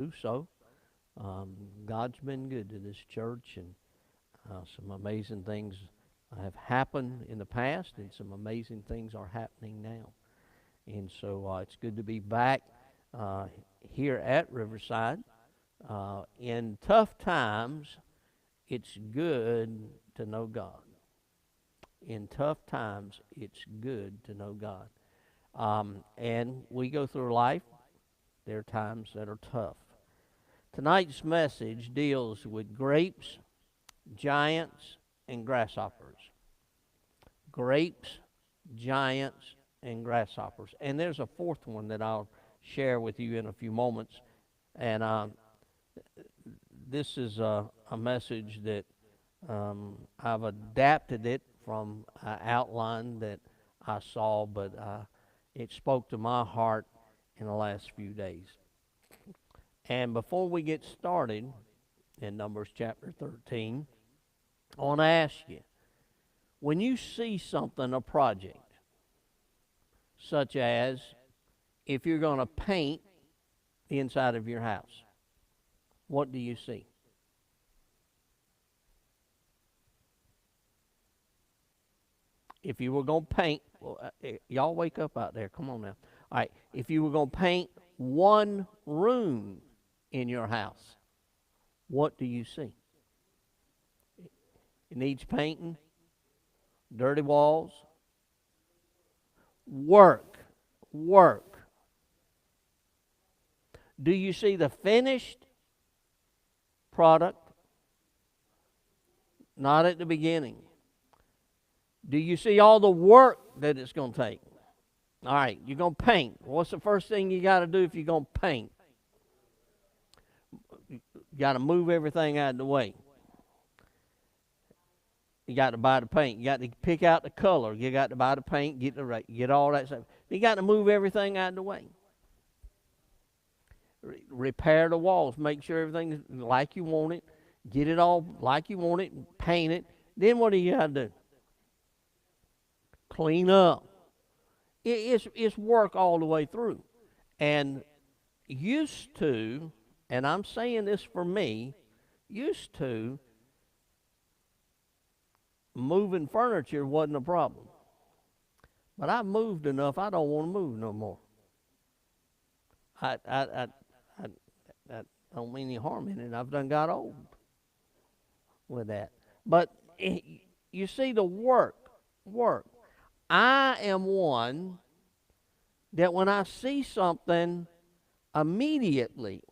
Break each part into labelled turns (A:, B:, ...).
A: do so. God's been good to this church, and some amazing things have happened in the past, and some amazing things are happening now. And so it's good to be back uh, here at Riverside. In tough times, it's good to know God. In tough times, it's good to know God. And we go through life, there are times that are tough. Tonight's message deals with grapes, giants, and grasshoppers. Grapes, giants, and grasshoppers. And there's a fourth one that I'll share with you in a few moments. And this is a message that I've adapted it from an outline that I saw, but it spoke to my heart in the last few days. And before we get started in Numbers chapter 13, I want to ask you, when you see something, a project, such as if you're going to paint the inside of your house, what do you see? If you were going to paint, well, y'all wake up out there. Come on now. All right. If you were going to paint one room in your house, what do you see? It needs painting, dirty walls, work, work. Do you see the finished product? Not at the beginning. Do you see all the work that it's going to take? All right, you're going to paint. What's the first thing you got to do if you're going to paint? You got to move everything out of the way. You got to buy the paint. You got to pick out the color. You got to buy the paint, get all that stuff. You got to move everything out of the way. Repair the walls. Make sure everything's like you want it. Get it all like you want it. Paint it. Then what do you got to do? Clean up. It's work all the way through. And used to, and I'm saying this for me, used to, moving furniture wasn't a problem. But I've moved enough, I don't want to move no more. I don't mean any harm in it. I've done got old with that. But you see the work. I am one that when I see something, immediately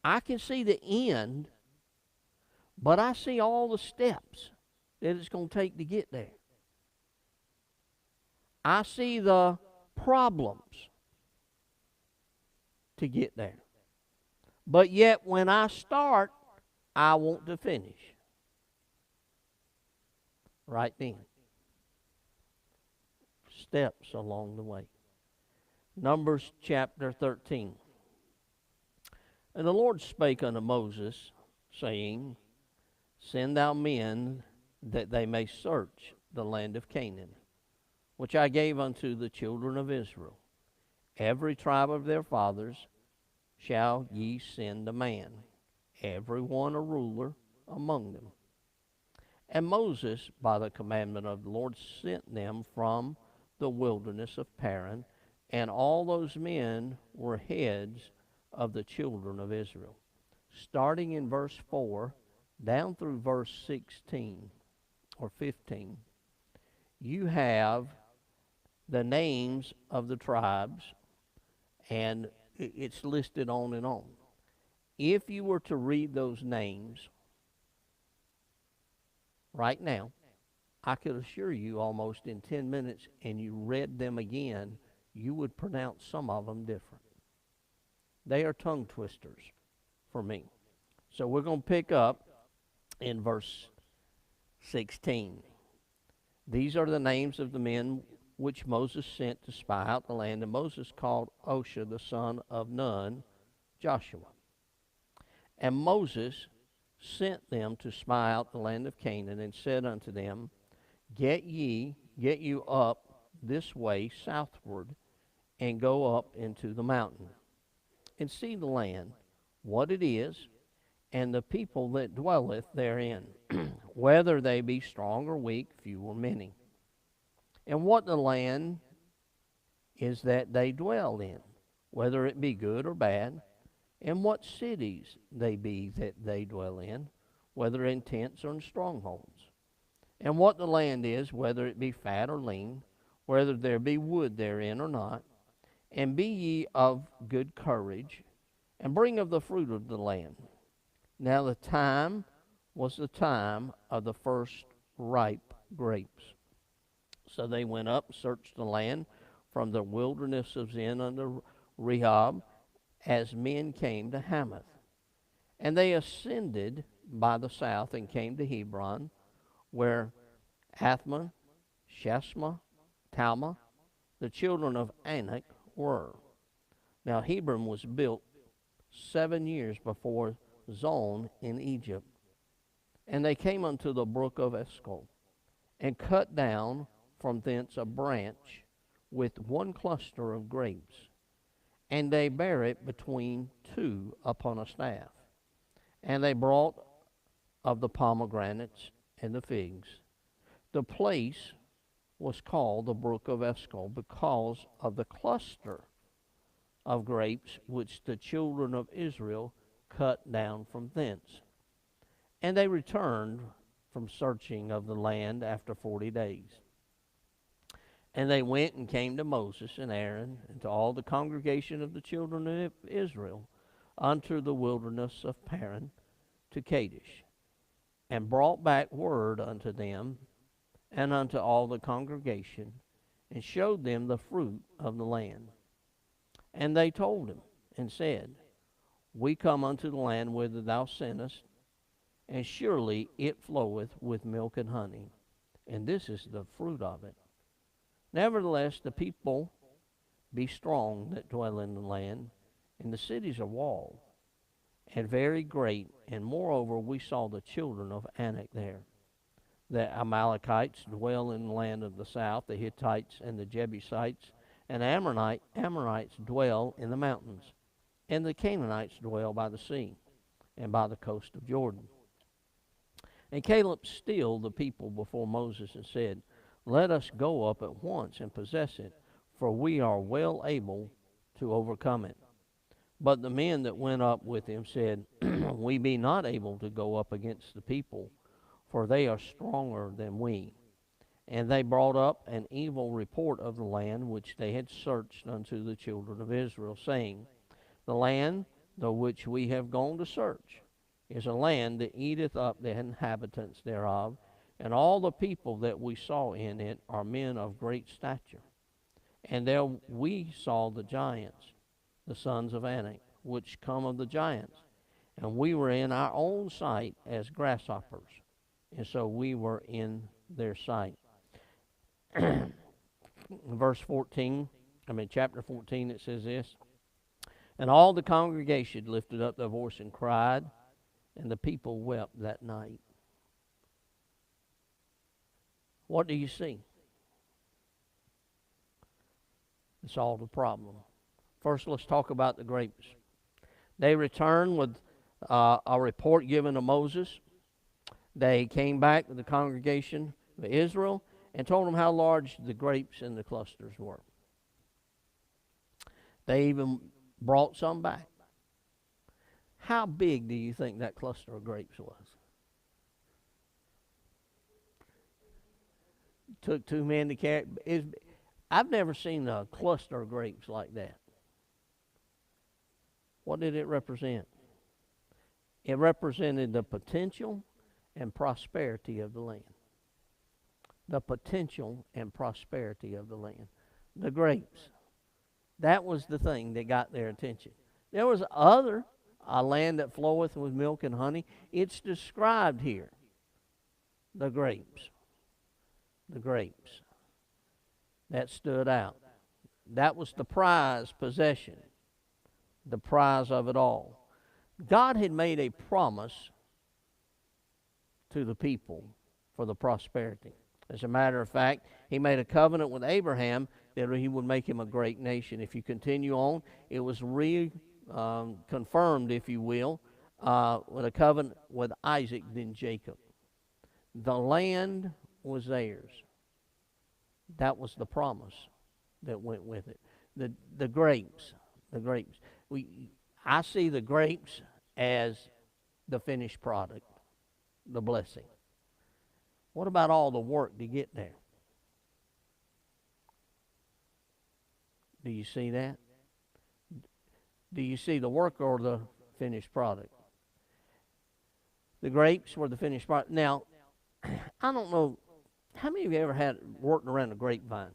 A: I can see the end, but I see all the steps that it's going to take to get there. I see the problems to get there. But yet when I start, I want to finish. Right then. Steps along the way. Numbers chapter 13. And the Lord spake unto Moses, saying, Send thou men that they may search the land of Canaan, which I gave unto the children of Israel. Every tribe of their fathers shall ye send a man, every one a ruler among them. And Moses, by the commandment of the Lord, sent them from the wilderness of Paran, and all those men were heads of the children of Israel. Starting in verse 4 down through verse 16 or 15, you have the names of the tribes, and it's listed on and on. If you were to read those names right now, I could assure you almost in 10 minutes, and you read them again, you would pronounce some of them different. They are tongue twisters for me. So we're going to pick up in verse 16. These are the names of the men which Moses sent to spy out the land. And Moses called Osha, the son of Nun, Joshua. And Moses sent them to spy out the land of Canaan, and said unto them, Get you up this way southward, and go up into the mountain, and see the land, what it is, and the people that dwelleth therein, whether they be strong or weak, few or many, and what the land is that they dwell in, whether it be good or bad, and what cities they be that they dwell in, whether in tents or in strongholds, and what the land is, whether it be fat or lean, whether there be wood therein or not, and be ye of good courage, and bring of the fruit of the land. Now the time was the time of the first ripe grapes. So they went up, searched the land from the wilderness of Zin unto Rehob, as men came to Hamath. And they ascended by the south and came to Hebron, where Athman, Sheshma, Talmah, the children of Anak, were. Now Hebron was built 7 years before Zon in Egypt. And they came unto the brook of Eshcol, and cut down from thence a branch with one cluster of grapes, and they bare it between two upon a staff. And they brought of the pomegranates and the figs. The place was called the brook of Eshcol because of the cluster of grapes which the children of Israel cut down from thence. And they returned from searching of the land after 40 days. And they went and came to Moses and Aaron and to all the congregation of the children of Israel unto the wilderness of Paran to Kadesh, and brought back word unto them and unto all the congregation, and showed them the fruit of the land. And they told him and said, We come unto the land whither thou sentest, and surely it floweth with milk and honey, and this is the fruit of it. Nevertheless, the people be strong that dwell in the land, and the cities are walled, and very great. And moreover, we saw the children of Anak there. The Amalekites dwell in the land of the south, the Hittites and the Jebusites, and Amorites dwell in the mountains, and the Canaanites dwell by the sea, and by the coast of Jordan. And Caleb stilled the people before Moses and said, Let us go up at once and possess it, for we are well able to overcome it. But the men that went up with him said, We be not able to go up against the people, for they are stronger than we. And they brought up an evil report of the land which they had searched unto the children of Israel, saying, The land, the which we have gone to search, is a land that eateth up the inhabitants thereof, and all the people that we saw in it are men of great stature. And there we saw the giants, the sons of Anak, which come of the giants, and we were in our own sight as grasshoppers, and so we were in their sight. Verse 14, chapter 14, it says this, And all the congregation lifted up their voice and cried, and the people wept that night. What do you see? It's all the problem. First, let's talk about the grapes. They returned with a report given to Moses. They came back to the congregation of Israel and told them how large the grapes in the clusters were. They even brought some back. How big do you think that cluster of grapes was? Took 2 men to carry it. I've never seen a cluster of grapes like that. What did it represent? It represented the potential and prosperity of the land. The potential and prosperity of the land. The grapes. That was the thing that got their attention. There was a land that floweth with milk and honey. It's described here. The grapes. The grapes. That stood out. That was the prize possession. The prize of it all. God had made a promise to the people for the prosperity. As a matter of fact, he made a covenant with Abraham that he would make him a great nation. If you continue on, it was confirmed, if you will, with a covenant with Isaac than Jacob. The land was theirs. That was the promise that went with it. The grapes, I see the grapes as the finished product, the blessing. What about all the work to get there? Do you see that? Do you see the work or the finished product? The grapes were the finished product. Now, I don't know, how many of you ever had worked around a grapevine?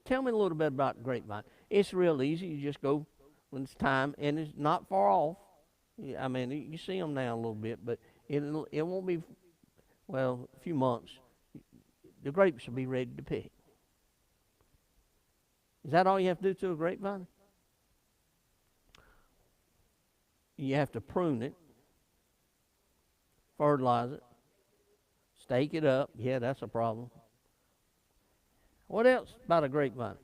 A: Tell me a little bit about the grapevine. It's real easy. You just go when it's time, and it's not far off. I mean, you see them now a little bit, but it won't be, well, a few months. The grapes will be ready to pick. Is that all you have to do to a grapevine? You have to prune it, fertilize it, stake it up. Yeah, that's a problem. What else about a grapevine?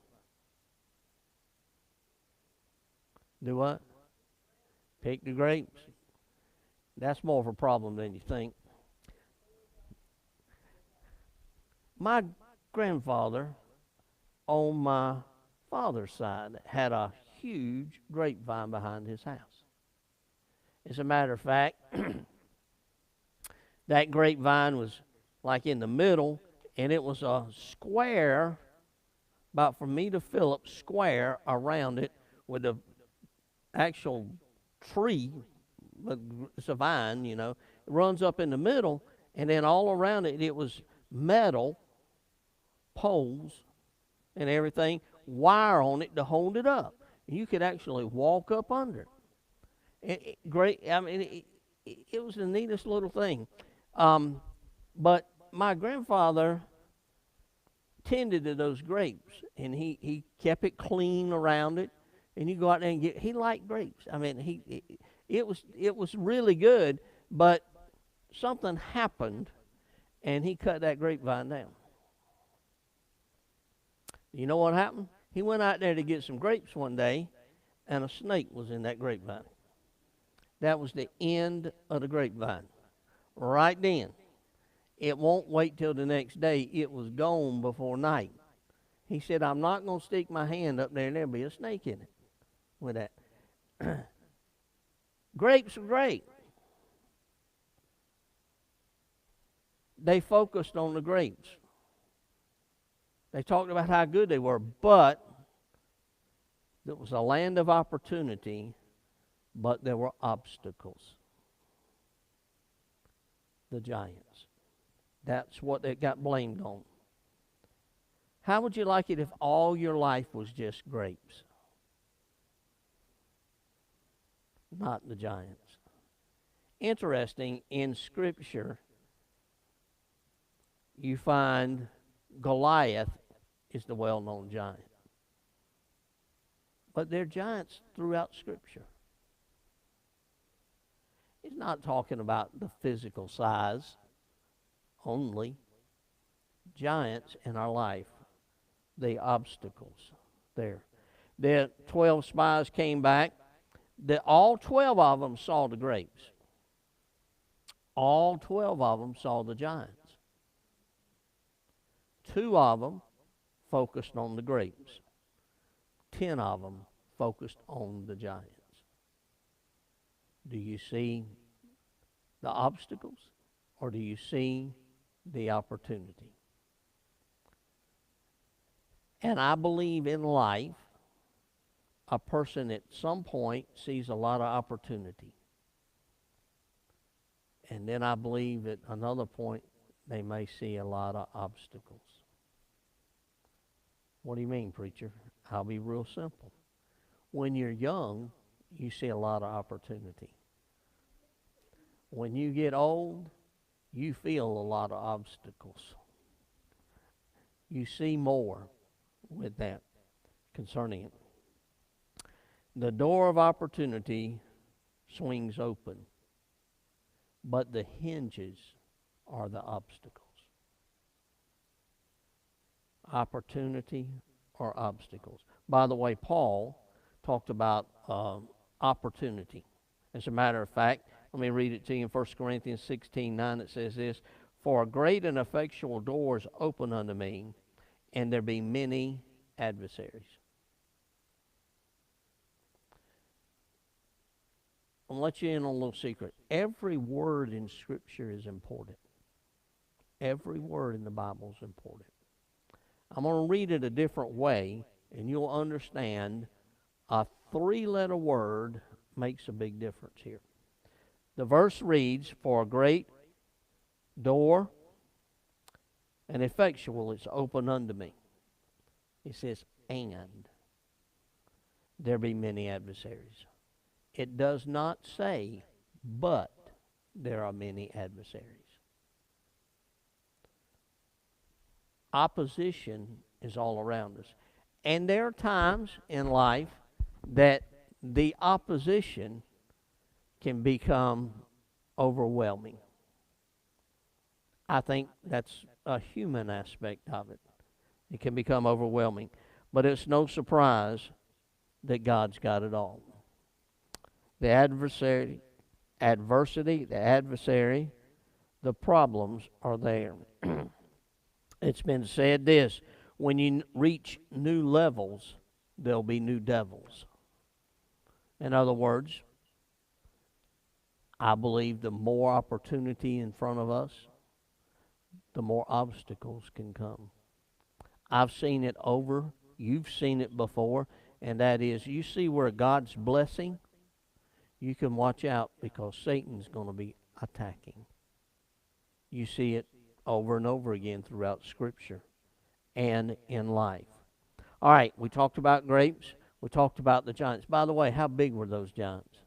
A: Do what? Pick the grapes. That's more of a problem than you think. My grandfather on my father's side had a huge grapevine behind his house. As a matter of fact, that grapevine was like in the middle, and it was a square, about from me to Philip, square around it with the actual tree, but it's a vine, you know. It runs up in the middle, and then all around it, it was metal poles and everything, wire on it to hold it up. You could actually walk up under it. It was the neatest little thing. But my grandfather tended to those grapes, and he kept it clean around it. And you go out there and he liked grapes. I mean, it was really good, but something happened, and he cut that grapevine down. You know what happened? He went out there to get some grapes one day, and a snake was in that grapevine. That was the end of the grapevine. Right then. It won't wait till the next day. It was gone before night. He said, I'm not going to stick my hand up there and there'll be a snake in it with that. Grapes are great. They focused on the grapes. They talked about how good they were, but it was a land of opportunity, but there were obstacles. The giants. That's what they got blamed on. How would you like it if all your life was just grapes? Not the giants. Interesting, in Scripture, you find Goliath is the well-known giant. But there are giants throughout Scripture. He's not talking about the physical size only. Giants in our life, the obstacles there. The 12 spies came back. All 12 of them saw the grapes. All 12 of them saw the giants. 2 of them focused on the grapes. 10 of them focused on the giants. Do you see the obstacles, or do you see the opportunity? And I believe in life, a person at some point sees a lot of opportunity. And then I believe at another point they may see a lot of obstacles. What do you mean, preacher? I'll be real simple. When you're young, you see a lot of opportunity. When you get old, you feel a lot of obstacles. You see more with that concerning it. The door of opportunity swings open, but the hinges are the obstacles. Opportunity or obstacles. By the way, Paul talked about opportunity. As a matter of fact, let me read it to you in 1 Corinthians 16:9. It says this, "For a great and effectual door is open unto me, and there be many adversaries." I'll let you in on a little secret. Every word in Scripture is important. Every word in the Bible is important. I'm going to read it a different way, and you'll understand a 3-letter word makes a big difference here. The verse reads, "For a great door and effectual is open unto me." It says, "and there be many adversaries." It does not say, "but there are many adversaries." Opposition is all around us. And there are times in life that the opposition can become overwhelming. I think that's a human aspect of it. It can become overwhelming. But it's no surprise that God's got it all. The adversary, the problems are there. It's been said this, when you reach new levels, there'll be new devils. In other words, I believe the more opportunity in front of us, the more obstacles can come. I've seen it over, you've seen it before, and that is, you see where God's blessing, you can watch out because Satan's going to be attacking. You see it over and over again throughout Scripture and in life. All right, we talked about grapes. We talked about the giants. By the way, how big were those giants?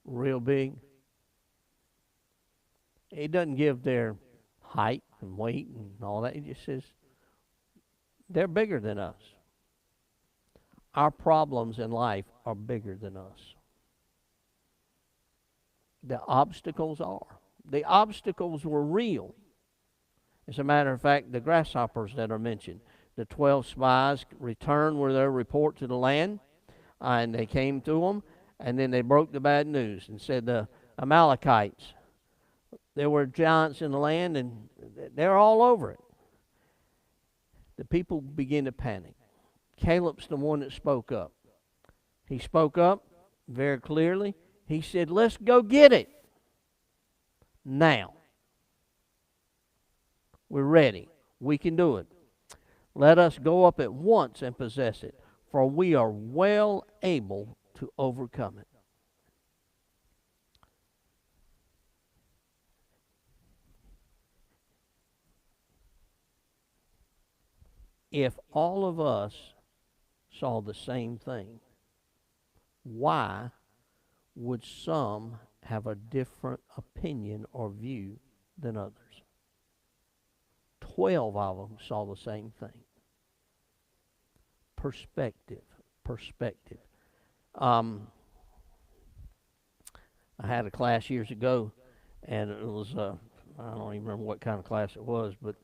A: Real big. It doesn't give their height and weight and all that. It just says they're bigger than us. Our problems in life are bigger than us. The obstacles are. The obstacles were real. As a matter of fact, the grasshoppers that are mentioned, the 12 spies returned with their report to the land, and they came to them, and then they broke the bad news and said the Amalekites, there were giants in the land, and they're all over it. The people began to panic. Caleb's the one that spoke up. He spoke up very clearly. He said, "Let's go get it now. We're ready. We can do it. Let us go up at once and possess it, for we are well able to overcome it." If all of us saw the same thing, why would some have a different opinion or view than others? 12 of them saw the same thing. Perspective. I had a class years ago, and it was, I don't even remember what kind of class it was, but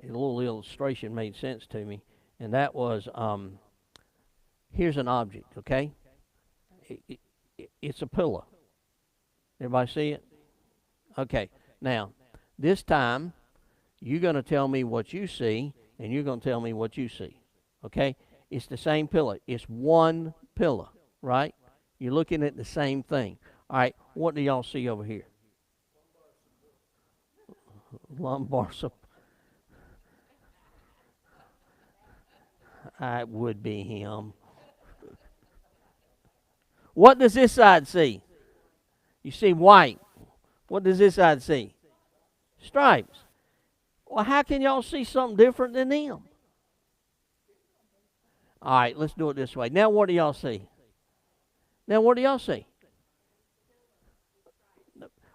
A: a little illustration made sense to me, and that was, here's an object, okay? It's a pillow. Everybody see it? Okay. Now, this time, you're going to tell me what you see, and you're going to tell me what you see. Okay? It's the same pillow. It's one pillow, right? You're looking at the same thing. All right, what do y'all see over here? Lumbar support. It would be him. What does this side see? You see white. What does this side see? Stripes. Well, how can y'all see something different than them? All right, let's do it this way. Now what do y'all see?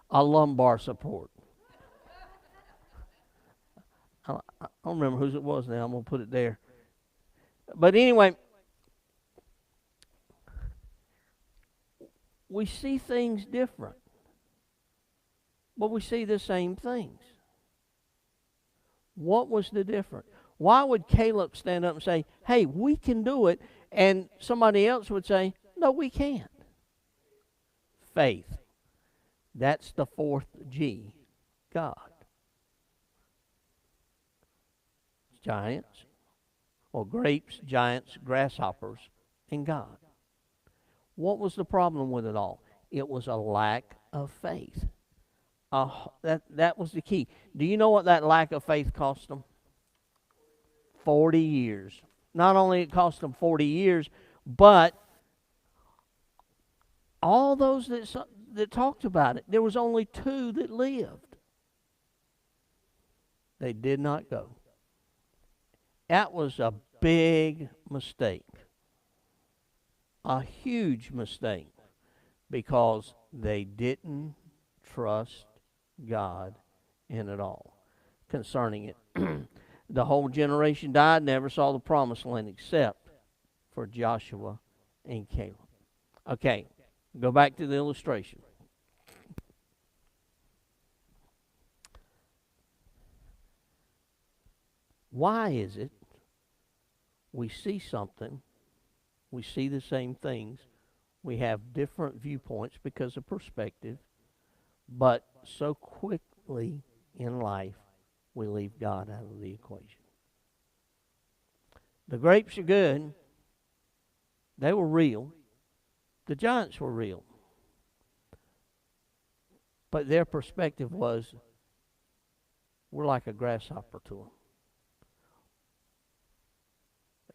A: A lumbar support. I don't remember whose it was now. I'm going to put it there. But anyway, we see things different, but we see the same things. What was the difference? Why would Caleb stand up and say, hey, we can do it. And somebody else would say, no, we can't. Faith. That's the fourth G. God. Giants, or grapes, giants, grasshoppers, and God. What was the problem with it all? It was a lack of faith. That was the key. Do you know what that lack of faith cost them? 40 years. Not only it cost them 40 years, but all those that talked about it, there was only 2 that lived. They did not go. That was a big mistake. A huge mistake, because they didn't trust God in it all concerning it. The whole generation died, never saw the promised land except for Joshua and Caleb. Okay, go back to the illustration. Why is it we see something, we see the same things, we have different viewpoints because of perspective, but so quickly in life we leave God out of the equation? The grapes are good. They were real. The giants were real. But their perspective was, we're like a grasshopper to them.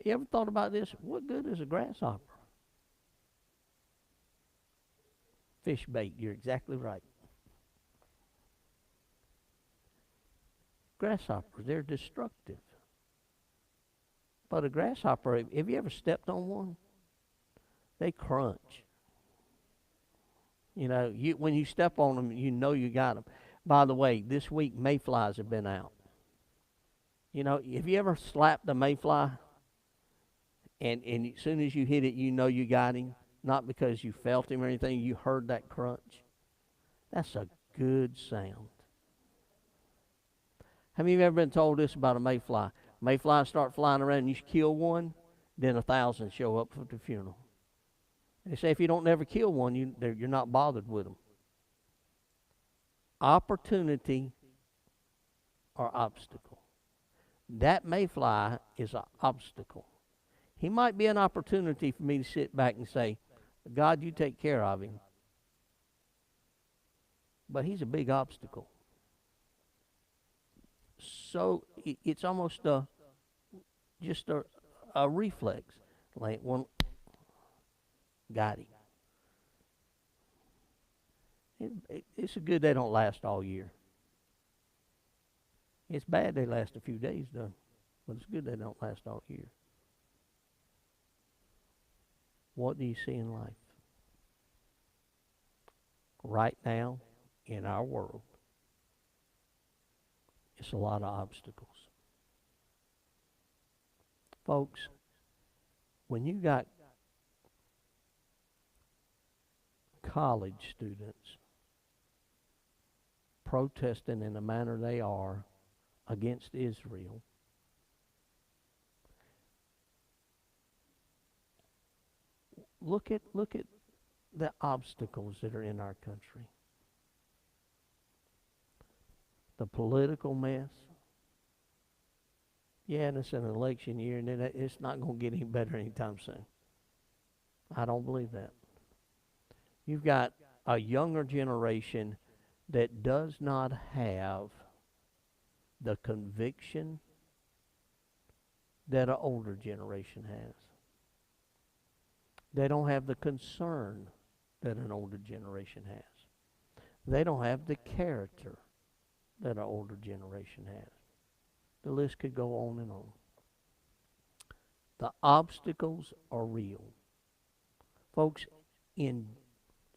A: You ever thought about this? What good is a grasshopper? Fish bait, you're exactly right. Grasshoppers, they're destructive. But a grasshopper, have you ever stepped on one? They crunch. You know, when you step on them, you know you got them. By the way, this week mayflies have been out. You know, have you ever slapped a mayfly? And as soon as you hit it, you know you got him. Not because you felt him or anything, you heard that crunch. That's a good sound. Have you ever been told this about a mayfly? Mayflies start flying around and you kill one, then 1,000 show up for the funeral. They say if you don't never kill one, you're not bothered with them. Opportunity or obstacle. That mayfly is an obstacle. He might be an opportunity for me to sit back and say, God, you take care of him. But he's a big obstacle. So it's almost just a reflex. Like one, got him. It's a good they don't last all year. It's bad they last a few days, though. But it's good they don't last all year. What do you see in life? Right now, in our world, it's a lot of obstacles. Folks, when you got college students protesting in the manner they are against Israel, look at the obstacles that are in our country. The political mess. Yeah, and it's an election year, and it's not going to get any better anytime soon. I don't believe that. You've got a younger generation that does not have the conviction that an older generation has. They don't have the concern that an older generation has. They don't have the character that an older generation has. The list could go on and on. The obstacles are real. Folks,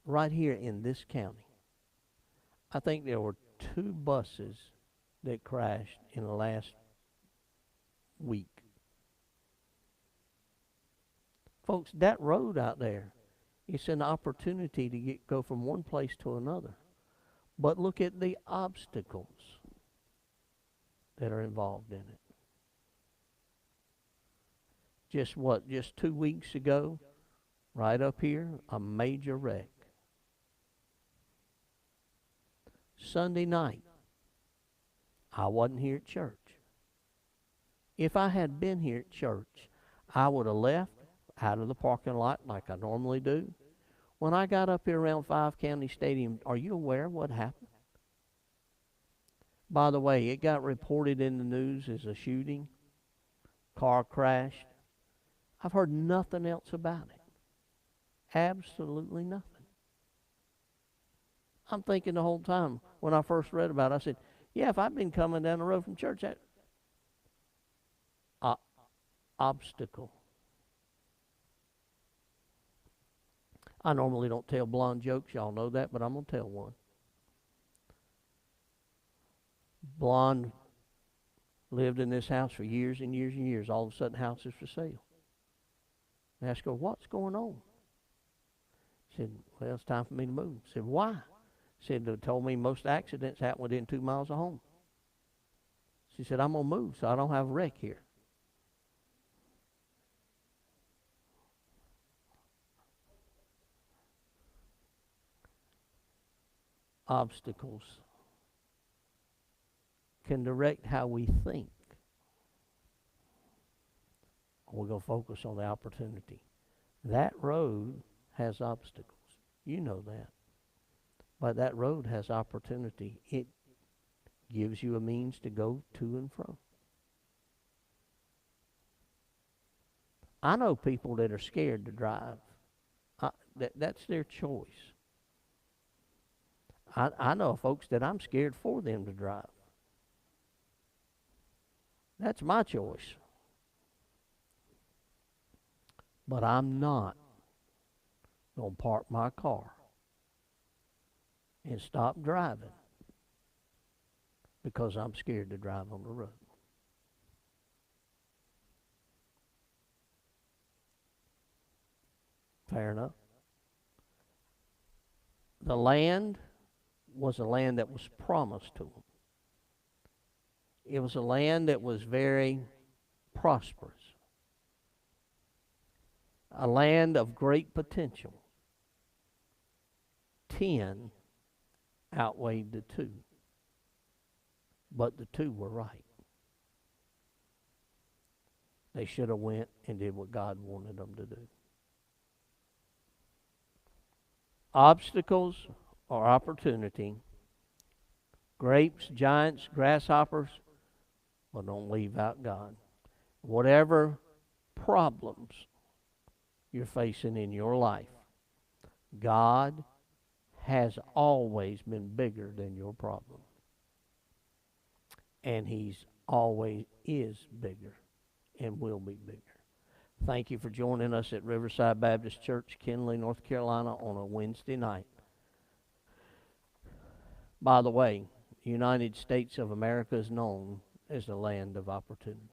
A: right here in this county, I think there were 2 buses that crashed in the last week. Folks, that road out there, it's an opportunity to go from one place to another. But look at the obstacles that are involved in it. Just 2 weeks ago, right up here, a major wreck. Sunday night, I wasn't here at church. If I had been here at church, I would have left out of the parking lot like I normally do. When I got up here around Five County Stadium, are you aware of what happened? By the way, it got reported in the news as a shooting, car crashed. I've heard nothing else about it. Absolutely nothing. I'm thinking the whole time when I first read about it, I said, yeah, if I'd been coming down the road from church, that obstacle. I normally don't tell blonde jokes, y'all know that, but I'm going to tell one. Blonde lived in this house for years and years and years. All of a sudden, the house is for sale. I asked her, what's going on? She said, well, it's time for me to move. I said, why? She said, they told me most accidents happen within 2 miles of home. She said, I'm going to move so I don't have a wreck here. Obstacles can direct how we think. We're going to focus on the opportunity. That road has obstacles. You know that. But that road has opportunity. It gives you a means to go to and from. I know people that are scared to drive. That's their choice. I know folks that I'm scared for them to drive. That's my choice. But I'm not going to park my car and stop driving because I'm scared to drive on the road. Fair enough. The land was a land that was promised to them. It was a land that was very prosperous. A land of great potential. 10 outweighed the 2. But the 2 were right. They should have went and did what God wanted them to do. Obstacles or opportunity, grapes, giants, grasshoppers, but don't leave out God. Whatever problems you're facing in your life, God has always been bigger than your problem. And He's always is bigger and will be bigger. Thank you for joining us at Riverside Baptist Church, Kenly, North Carolina on a Wednesday night. By the way, the United States of America is known as the land of opportunity.